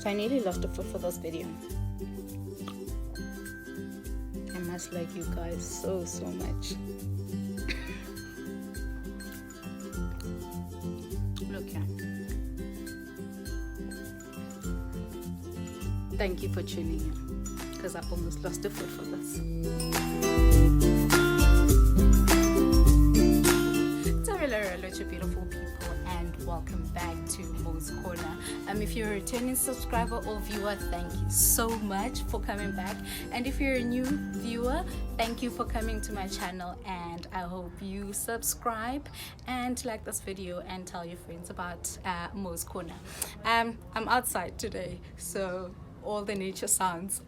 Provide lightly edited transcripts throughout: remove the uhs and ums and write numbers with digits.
So I nearly lost a foot for this video. I must like you guys so much. Look here. Thank you for tuning in, because I've almost lost a foot for this. Hello to beautiful people, and welcome back to Mo's Corner. If you're a returning subscriber or viewer, thank you so much for coming back, and if you're a new viewer, thank you for coming to my channel, and I hope you subscribe and like this video and tell your friends about Mo's Corner. I'm outside today, so all the nature sounds,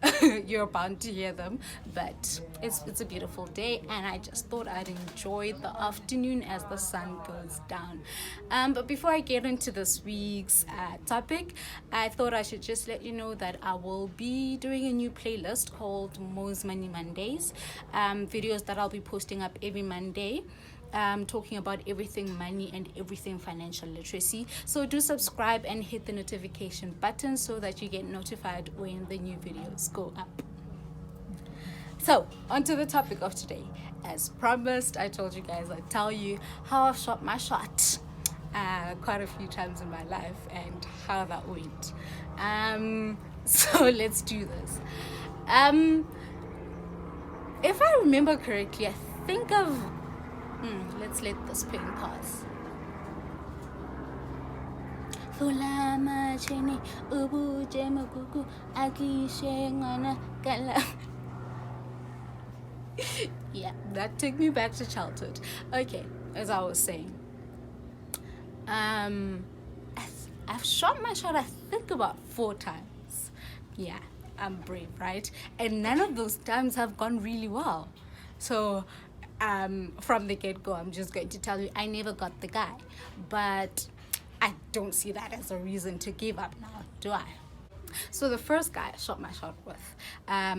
you're bound to hear them, but it's a beautiful day, and I just thought I'd enjoy the afternoon as the sun goes down. But before I get into this week's topic, I thought I should just let you know that I will be doing a new playlist called Mo's Money Mondays, videos that I'll be posting up every Monday, talking about everything money and everything financial literacy. So do subscribe and hit the notification button so that you get notified when the new videos go up. So on to the topic of today. As promised, I told you guys I'd tell you how I've shot my shot quite a few times in my life and how that went. So let's do this. If I remember correctly, I think of let's let this pen pass. Yeah, that took me back to childhood. Okay, as I was saying, I've shot my shot, I think, about 4 times. Yeah, I'm brave, right? And none of those times have gone really well. So from the get-go, I'm just going to tell you I never got the guy, but I don't see that as a reason to give up now, do I? So the first guy I shot my shot with, I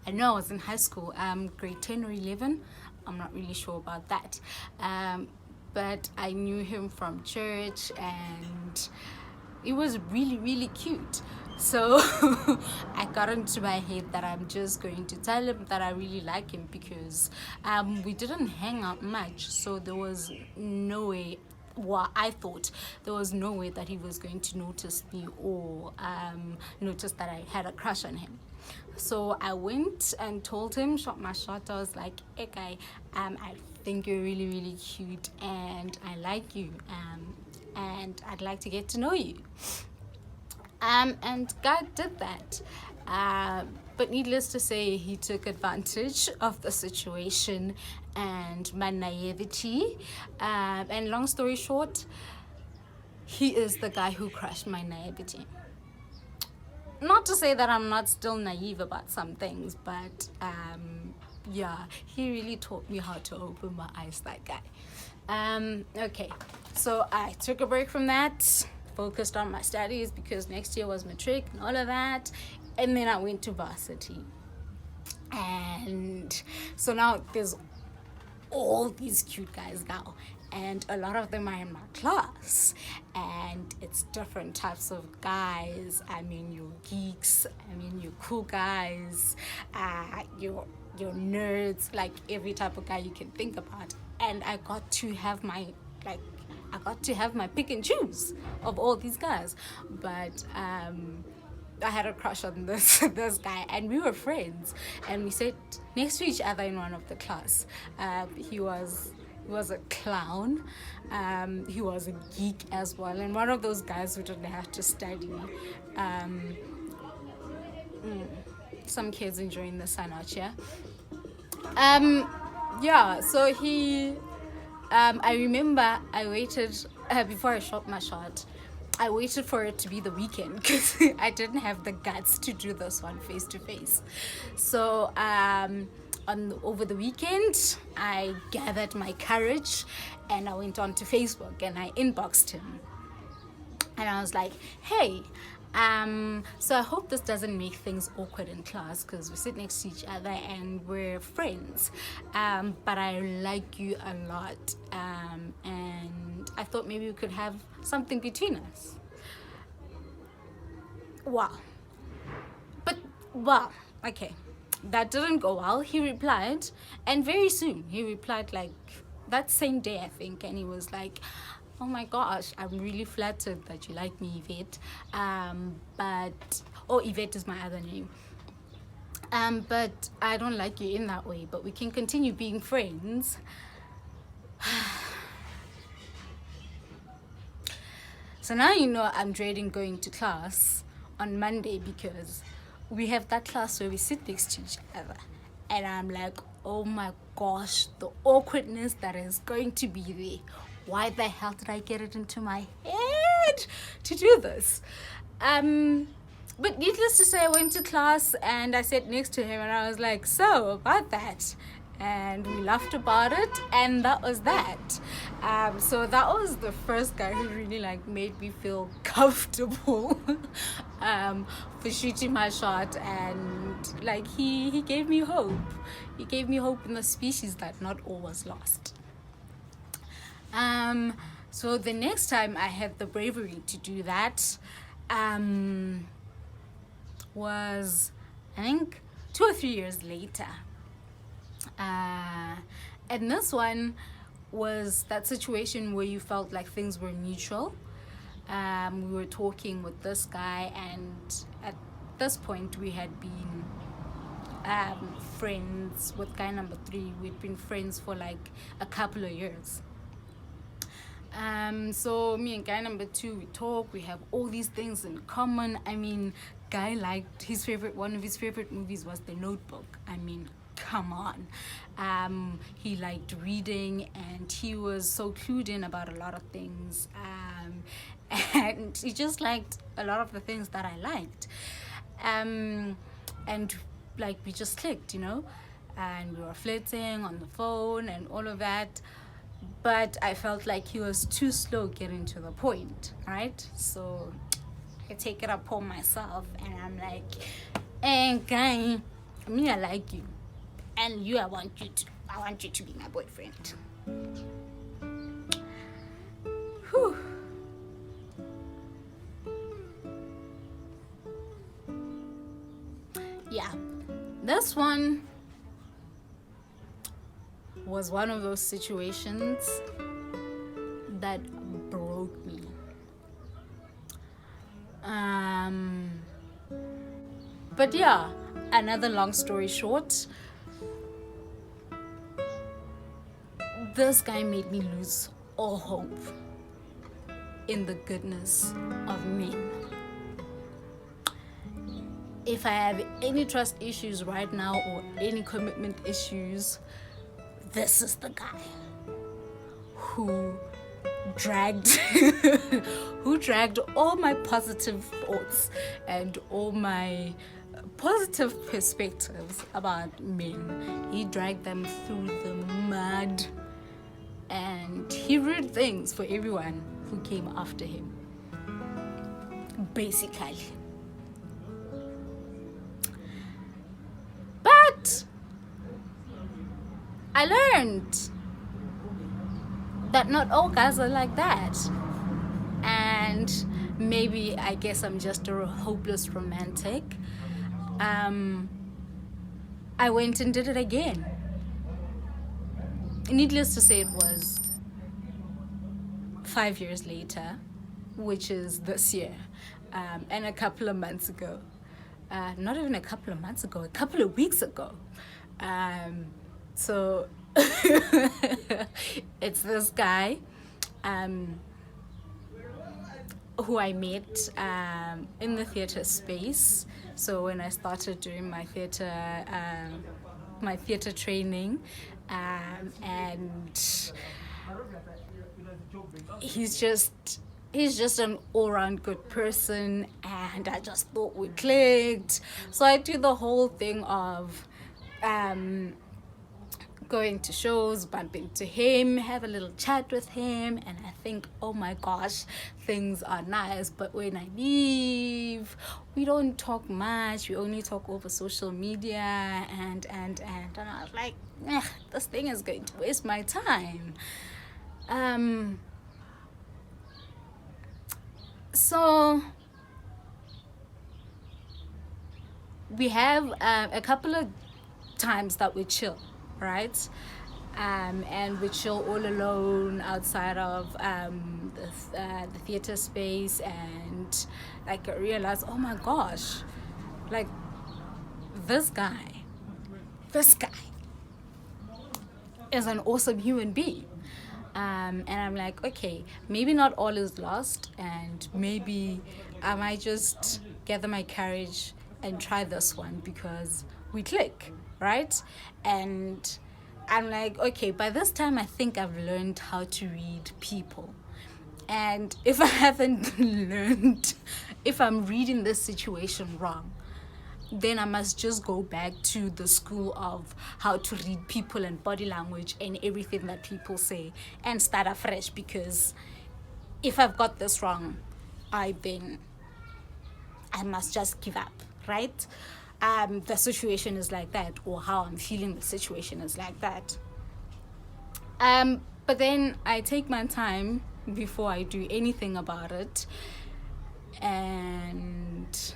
know I was in high school, grade 10 or 11, I'm not really sure about that, but I knew him from church, and it was really cute. So I got into my head that I'm just going to tell him that I really like him, because we didn't hang out much, so there was no way, well, I thought there was no way that he was going to notice me or notice that I had a crush on him. So I went and told him, shot my shot. I was like, hey guy, I think you're really cute, and I like you, and I'd like to get to know you. And God did that, but needless to say, he took advantage of the situation and my naivety, and long story short, he is the guy who crushed my naivety. Not to say that I'm not still naive about some things, but yeah, he really taught me how to open my eyes, that guy. Okay, so I took a break from that, focused on my studies because next year was matric and all of that, and then I went to varsity, and so now there's all these cute guys now, and a lot of them are in my class, and it's different types of guys. I mean, your geeks, I mean, your cool guys, your nerds, like every type of guy you can think about. And I got to have my pick and choose of all these guys, but I had a crush on this guy, and we were friends, and we sat next to each other in one of the class. He was a clown, he was a geek as well, and one of those guys who didn't have to study. Some kids enjoying the sun out here. Yeah, so he I remember I waited before I shot my shot. I waited for it to be the weekend because I didn't have the guts to do this one face to face. So over the weekend, I gathered my courage and I went onto Facebook and I inboxed him. And I was like, hey, so I hope this doesn't make things awkward in class because we sit next to each other and we're friends. But I like you a lot. And I thought maybe we could have something between us. wow. But, wow, okay. That didn't go well. He replied, and very soon he replied, like that same day, I think, and he was like, oh my gosh, I'm really flattered that you like me, Yvette. Yvette is my other name. But I don't like you in that way, but we can continue being friends. So now you know I'm dreading going to class on Monday because we have that class where we sit next to each other. And I'm like, oh my gosh, the awkwardness that is going to be there. Why the hell did I get it into my head to do this? But needless to say, I went to class and I sat next to him and I was like, so about that. And we laughed about it, and that was that. So that was the first guy who really like made me feel comfortable for shooting my shot, and like he gave me hope. He gave me hope in the species that not all was lost. So the next time I had the bravery to do that was, I think, 2 or 3 years later. And this one was that situation where you felt like things were neutral. We were talking with this guy, and at this point we had been friends with guy number 3. We'd been friends for like a couple of years. So me and guy number 2, we talk, we have all these things in common. I mean, guy liked one of his favorite movies was The Notebook. I mean, come on. He liked reading, and he was so clued in about a lot of things, and he just liked a lot of the things that I liked, and like we just clicked, you know, and we were flirting on the phone and all of that. But I felt like he was too slow getting to the point, right? So I take it upon myself and I'm like, hey guy, me, I like you, and you, I want you to be my boyfriend. Whew. Yeah, this one was one of those situations that broke me. But yeah, another long story short, this guy made me lose all hope in the goodness of men. If I have any trust issues right now or any commitment issues, this is the guy who dragged all my positive thoughts and all my positive perspectives about men. He dragged them through the mud, and he ruined things for everyone who came after him, basically. But I learned that not all guys are like that, and maybe I guess I'm just a hopeless romantic. I went and did it again. Needless to say, it was 5 years later, which is this year, and a couple of months ago, not even a couple of months ago, a couple of weeks ago. So it's this guy who I met in the theater space. So when I started doing my theater training, and he's just an all-round good person, and I just thought we clicked. So I do the whole thing of going to shows, bump into him, have a little chat with him, and I think, oh my gosh, things are nice. But when I leave, we don't talk much. We only talk over social media, and I was like, this thing is going to waste my time. So we have a couple of times that we chill, right? And we chill all alone outside of the theater space, and like I realize, oh my gosh, like this guy is an awesome human being. And I'm like, okay, maybe not all is lost, and maybe I might just gather my courage and try this one because we click, right? And I'm like, okay, by this time I think I've learned how to read people. And if I haven't learned, if I'm reading this situation wrong, then I must just go back to the school of how to read people and body language and everything that people say and start afresh, because if I've got this wrong, I must just give up, right? The situation is like that, or how I'm feeling the situation is like that. But then I take my time before I do anything about it, and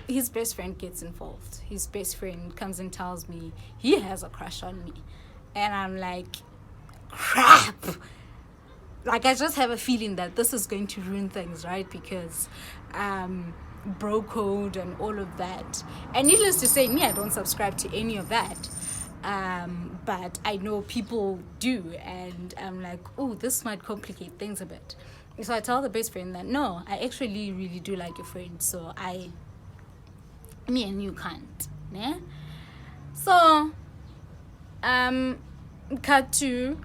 his best friend gets involved. His best friend comes and tells me he has a crush on me, and I'm like, crap. Like, I just have a feeling that this is going to ruin things, right? Because bro code and all of that. And needless to say, me, I don't subscribe to any of that. But I know people do, and I'm like, oh, this might complicate things a bit. So I tell the best friend that, no, I actually really do like your friend, so me and you can't. Yeah? So, cut to,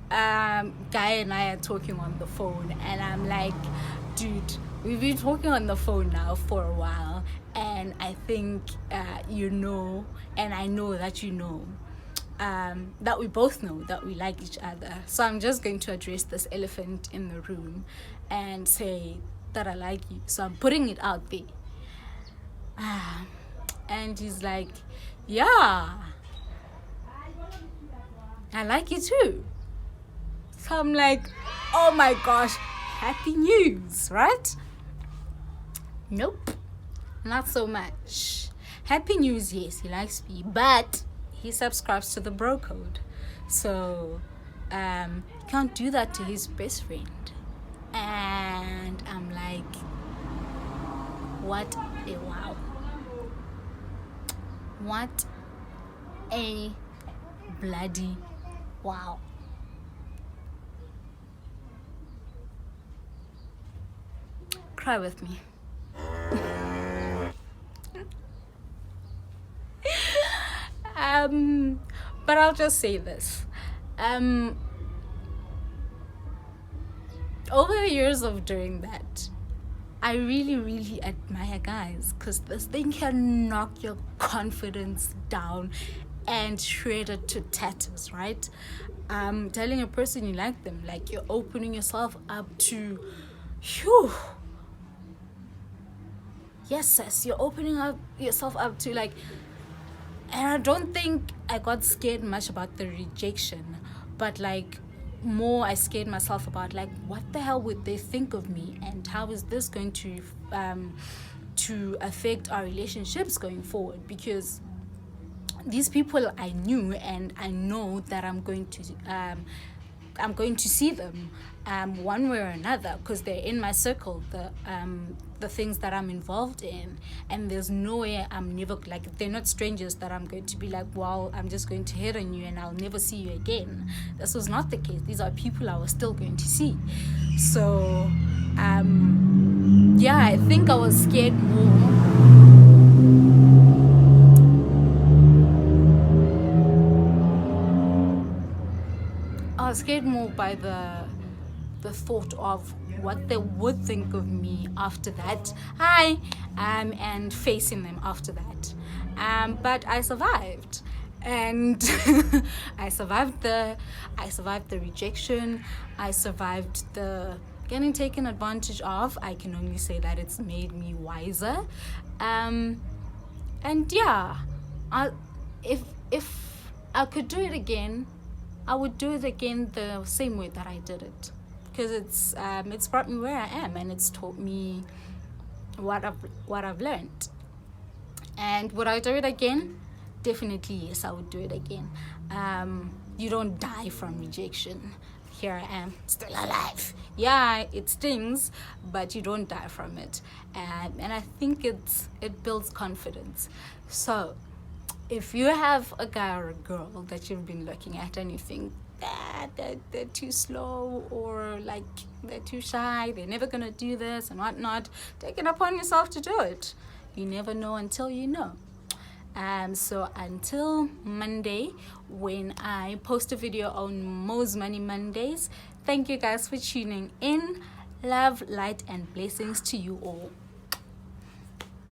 Guy and I are talking on the phone, and I'm like, dude, we've been talking on the phone now for a while, and I think you know, and I know that you know, that we both know that we like each other. So I'm just going to address this elephant in the room and say that I like you. So I'm putting it out there. And he's like, yeah, I like you too. So I'm like, oh my gosh, happy news, right? Nope, not so much. Happy news, yes, he likes me, but he subscribes to the bro code. So he can't do that to his best friend. And I'm like, what a wow. What a bloody wow. Cry with me. But I'll just say this. Over the years of doing that, I really, really admire guys, because this thing can knock your confidence down and shred it to tatters, right? Telling a person you like them, like you're opening yourself up to, phew. Yes, sis, you're opening up yourself up to, like, and I don't think I got scared much about the rejection, but like more I scared myself about, like, what the hell would they think of me, and how is this going to affect our relationships going forward? Because these people I knew, and I know that I'm going to see them one way or another, because they're in my circle, the things that I'm involved in, and there's no way I'm never, like, they're not strangers that I'm going to be like, well, I'm just going to hit on you and I'll never see you again. This was not the case. These are people I was still going to see. So yeah, I think I was scared more. I was scared more by the thought of what they would think of me after that. And facing them after that. But I survived, and I survived the rejection. I survived the getting taken advantage of. I can only say that it's made me wiser. And yeah, if I could do it again, I would do it again the same way that I did it, because it's brought me where I am, and it's taught me what I've learned. And would I do it again? Definitely yes, I would do it again. You don't die from rejection. Here I am, still alive. Yeah, it stings, but you don't die from it. And I think it builds confidence. So if you have a guy or a girl that you've been looking at and you think that they're too slow, or like they're too shy, they're never gonna do this and whatnot, take it upon yourself to do it. You never know until you know. So until Monday, when I post a video on Mo's Money Mondays, thank you guys for tuning in. Love, light, and blessings to you all.